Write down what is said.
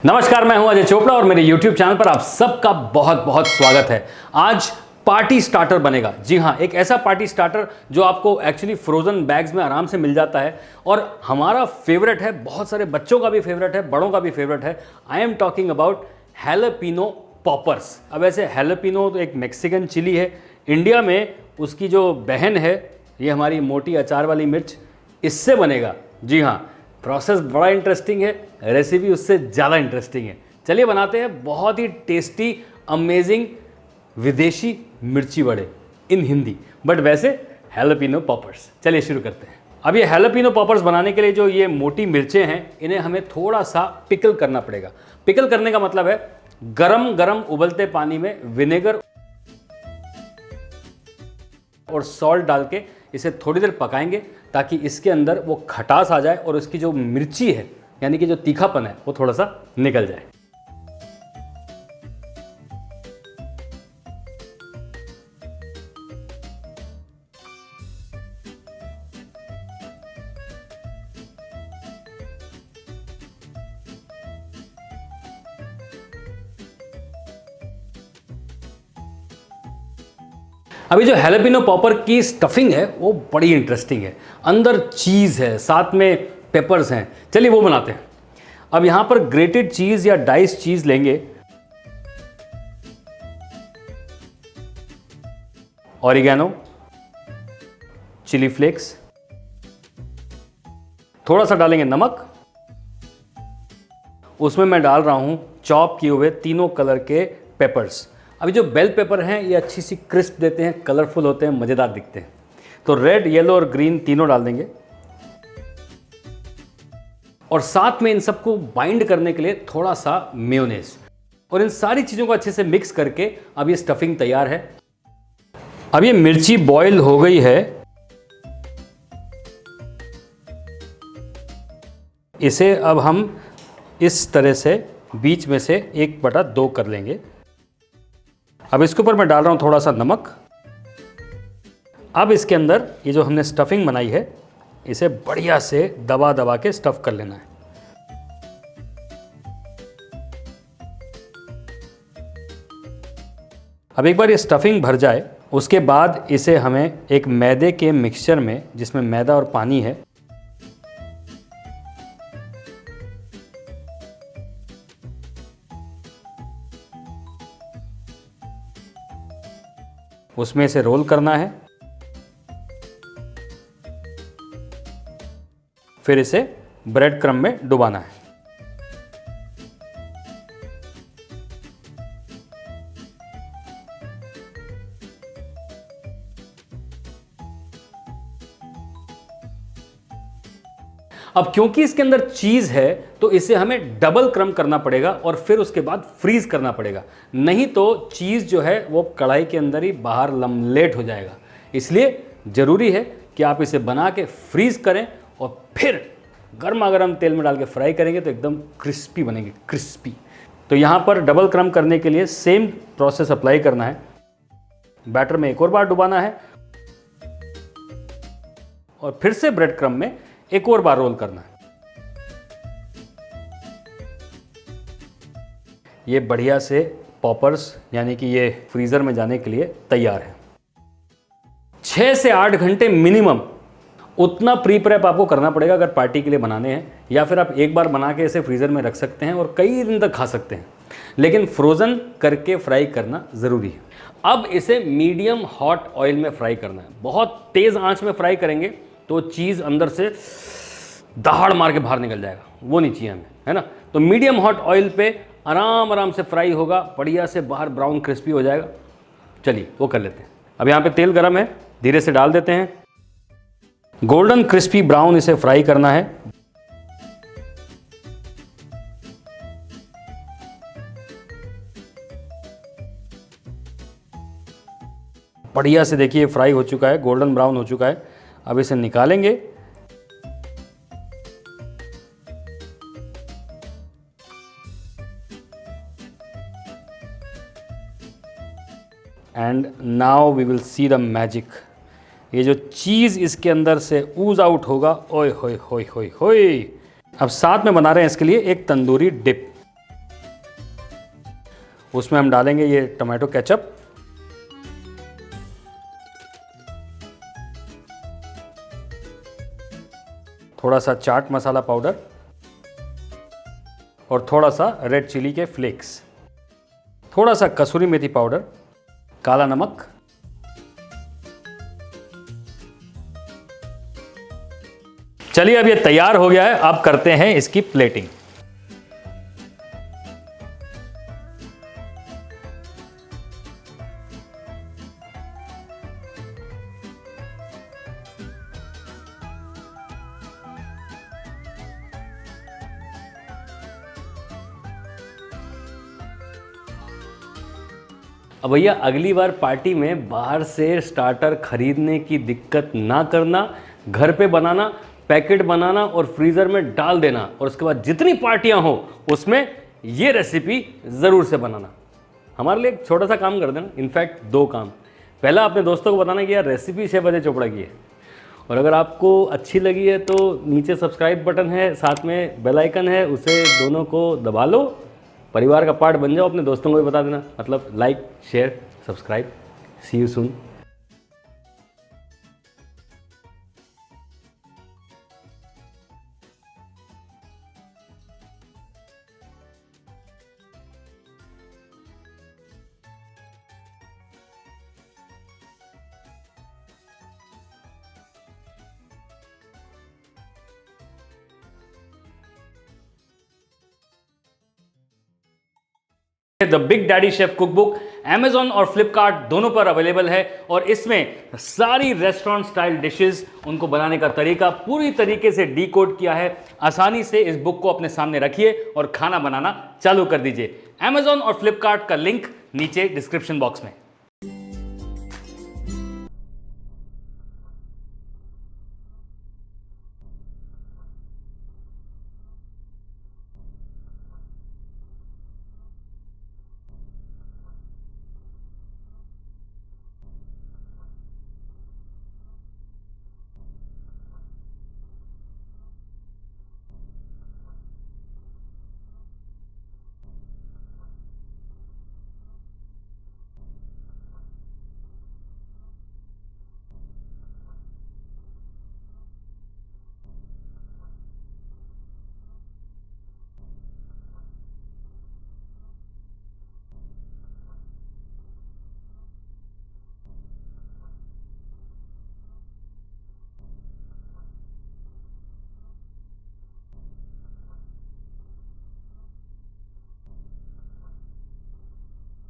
नमस्कार, मैं हूं अजय चोपड़ा और मेरे YouTube चैनल पर आप सबका बहुत बहुत स्वागत है। आज पार्टी स्टार्टर बनेगा। जी हां, एक ऐसा पार्टी स्टार्टर जो आपको एक्चुअली फ्रोजन बैग्स में आराम से मिल जाता है और हमारा फेवरेट है, बहुत सारे बच्चों का भी फेवरेट है, बड़ों का भी फेवरेट है। I am talking about jalapeno poppers. अब ऐसे हैलापिनो तो एक मैक्सिकन चिली है। इंडिया में उसकी जो बहन है, ये हमारी मोटी अचार वाली मिर्च, इससे बनेगा। जी हाँ, प्रोसेस बड़ा इंटरेस्टिंग है, रेसिपी उससे ज़्यादा इंटरेस्टिंग है। चलिए बनाते हैं बहुत ही टेस्टी अमेजिंग विदेशी मिर्ची वड़े इन हिंदी, बट वैसे हैलापिनो पॉपर्स। चलिए शुरू करते हैं। अब ये हैलापिनो पॉपर्स बनाने के लिए जो ये मोटी मिर्चें हैं, इन्हें हमें थोड़ा सा पिकल करना पड़ेगा। पिकल करने का मतलब है गरम गरम उबलते पानी में विनेगर और सॉल्ट डाल के इसे थोड़ी देर पकाएंगे ताकि इसके अंदर वो खटास आ जाए और इसकी जो मिर्ची है यानी कि जो तीखापन है वो थोड़ा सा निकल जाए। अभी जो हैलापिनो पॉपर की स्टफिंग है वो बड़ी इंटरेस्टिंग है। अंदर चीज़ है, साथ में पेपर्स हैं। चलिए वो बनाते हैं। अब यहाँ पर ग्रेटेड चीज़ या डाइस चीज़ लेंगे, ऑरिगेनो, चिली फ्लेक्स, थोड़ा सा डालेंगे नमक, उसमें मैं डाल रहा हूँ चॉप किए हुए तीनों कलर के पेपर्स। अभी जो बेल पेपर हैं ये अच्छी सी क्रिस्प देते हैं, कलरफुल होते हैं, मज़ेदार दिखते हैं। तो रेड, येलो और ग्रीन तीनों डाल देंगे और साथ में इन सबको बाइंड करने के लिए थोड़ा सा मेयोनेज़। और इन सारी चीज़ों को अच्छे से मिक्स करके अब ये स्टफिंग तैयार है। अब ये मिर्ची बॉयल हो गई है, इसे अब हम इस तरह से बीच में से 1/2 कर लेंगे। अब इसके ऊपर मैं डाल रहा हूँ थोड़ा सा नमक। अब इसके अंदर ये जो हमने स्टफिंग बनाई है इसे बढ़िया से दबा दबा के स्टफ़ कर लेना है। अब एक बार ये स्टफिंग भर जाए उसके बाद इसे हमें एक मैदे के मिक्सचर में, जिसमें मैदा और पानी है, उसमें इसे रोल करना है। फिर इसे ब्रेड क्रम्ब में डुबाना है। अब क्योंकि इसके अंदर चीज़ है तो इसे हमें डबल क्रम्ब करना पड़ेगा और फिर उसके बाद फ्रीज करना पड़ेगा, नहीं तो चीज़ जो है वो कढ़ाई के अंदर ही बाहर लमलेट हो जाएगा। इसलिए ज़रूरी है कि आप इसे बना के फ्रीज करें और फिर गर्मा गर्म तेल में डाल के फ्राई करेंगे तो एकदम क्रिस्पी बनेंगे, क्रिस्पी। तो यहाँ पर डबल क्रम्ब करने के लिए सेम प्रोसेस अप्लाई करना है। बैटर में एक और बार डुबाना है और फिर से ब्रेड क्रम्ब में एक और बार रोल करना है। ये बढ़िया से पॉपर्स यानी कि ये फ्रीज़र में जाने के लिए तैयार है। 6 से 8 घंटे मिनिमम उतना प्री प्रेप आपको करना पड़ेगा अगर पार्टी के लिए बनाने हैं, या फिर आप एक बार बना के इसे फ्रीज़र में रख सकते हैं और कई दिन तक खा सकते हैं, लेकिन फ्रोज़न करके फ्राई करना ज़रूरी है। अब इसे मीडियम हॉट ऑयल में फ्राई करना है। बहुत तेज़ आंच में फ्राई करेंगे तो चीज़ अंदर से दहाड़ मार के बाहर निकल जाएगा, वो नहीं चाहिए हमें, है ना। तो मीडियम हॉट ऑयल पे आराम आराम से फ्राई होगा, बढ़िया से बाहर ब्राउन क्रिस्पी हो जाएगा। चलिए वो कर लेते हैं। अब यहाँ पे तेल गरम है, धीरे से डाल देते हैं। गोल्डन क्रिस्पी ब्राउन इसे फ्राई करना है। बढ़िया से देखिए फ्राई हो चुका है, गोल्डन ब्राउन हो चुका है। अब इसे निकालेंगे। And now we will see the magic. ये जो चीज़ इसके अंदर से ऊज आउट होगा, ओए होए होए होए होए। अब साथ में बना रहे हैं इसके लिए एक तंदूरी डिप। उसमें हम डालेंगे ये टमाटो केचप, थोड़ा सा चाट मसाला पाउडर और थोड़ा सा रेड चिली के फ्लेक्स, थोड़ा सा कसूरी मेथी पाउडर, काला नमक, चलिए अब ये तैयार हो गया है। अब करते हैं इसकी प्लेटिंग। अब भैया अगली बार पार्टी में बाहर से स्टार्टर खरीदने की दिक्कत ना करना, घर पे बनाना, पैकेट बनाना और फ्रीज़र में डाल देना, और उसके बाद जितनी पार्टियां हो उसमें ये रेसिपी ज़रूर से बनाना। हमारे लिए एक छोटा सा काम कर देना, इनफैक्ट 2 काम। पहला अपने दोस्तों को बताना कि यार रेसिपी शेफ अजय चोपड़ा की है, और अगर आपको अच्छी लगी है तो नीचे सब्सक्राइब बटन है, साथ में बेल आइकन है, उसे दोनों को दबा लो, परिवार का पार्ट बन जाओ, अपने दोस्तों को भी बता देना। मतलब like, share, subscribe. See you soon. The big daddy chef cookbook Amazon और फ्लिपकार्ट दोनों पर अवेलेबल है, और इसमें सारी रेस्टोरेंट स्टाइल डिशेस, उनको बनाने का तरीका पूरी तरीके से डीकोड किया है। आसानी से इस बुक को अपने सामने रखिए और खाना बनाना चालू कर दीजिए। Amazon और फ्लिपकार्ट का लिंक नीचे डिस्क्रिप्शन बॉक्स में।